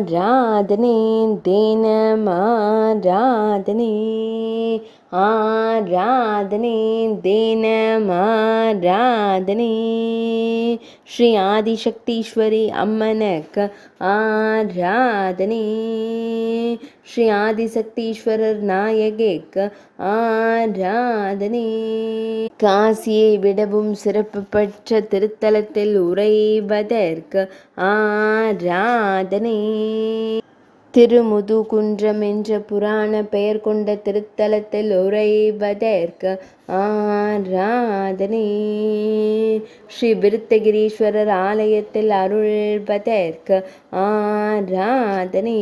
ஆராதனை தினமாராதனை ஆராதனை தினமாராதனை ஸ்ரீ ஆதிசக்தீஸ்வரி அம்மனுக்கு ஆராதனை ஸ்ரீ ஆதிசக்தீஸ்வரர் நாயகிக்கு ஆராதனை காசியை விடவும் சிறப்பு பெற்ற திருத்தலத்தில் உறைவதற்கு ஆராதனை திருமுதுகுன்றம் என்ற புராண பெயர் கொண்ட திருத்தலத்தில் உறைவதற்கு ஆராதனை ஸ்ரீ விருத்தகிரீஸ்வரர் ஆலயத்தில் அருள்வதற்கு ஆராதனை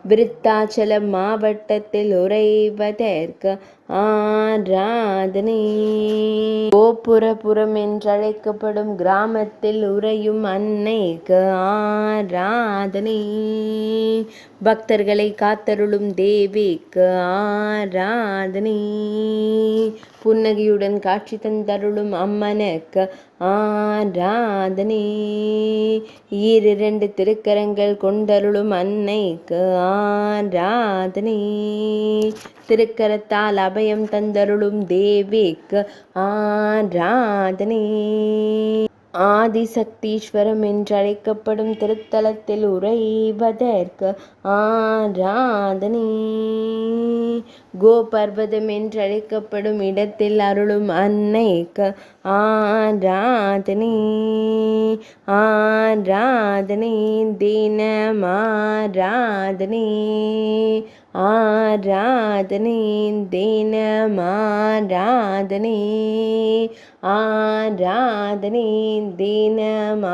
விருத்தாச்சலம் மாவட்டத்தில் உறைவதற்கு ஆராதனை கோபுரபுரம் என்றழைக்கப்படும் கிராமத்தில் உறையும் அன்னைக்கு ஆராதனை பக்தர்களை காத்தருளும் தேவிக்கு ஆராதனை புன்னகையுடன் காட்சி தந்தருளும் அம்மனுக்கு ஆராதனை ஈரிரண்டு திருக்கரங்கள் கொண்டருளும் அன்னைக்கு ஆராதனை திருக்கரத்தால் அபயம் தந்தருளும் தேவிக்கு ஆராதனை ஆதிசக்தீஸ்வரம் என்றழைக்கப்படும் திருத்தலத்தில் உறைவதற்கு ஆராதனை கோபர்வதம் என்றழைக்கப்படும் இடத்தில் அருளும் அன்னைக்கு ஆராதனை ஆராதனை தினமாராதனை ஆராதனை தினமாராதனை ஆராதனை தினமாராதனை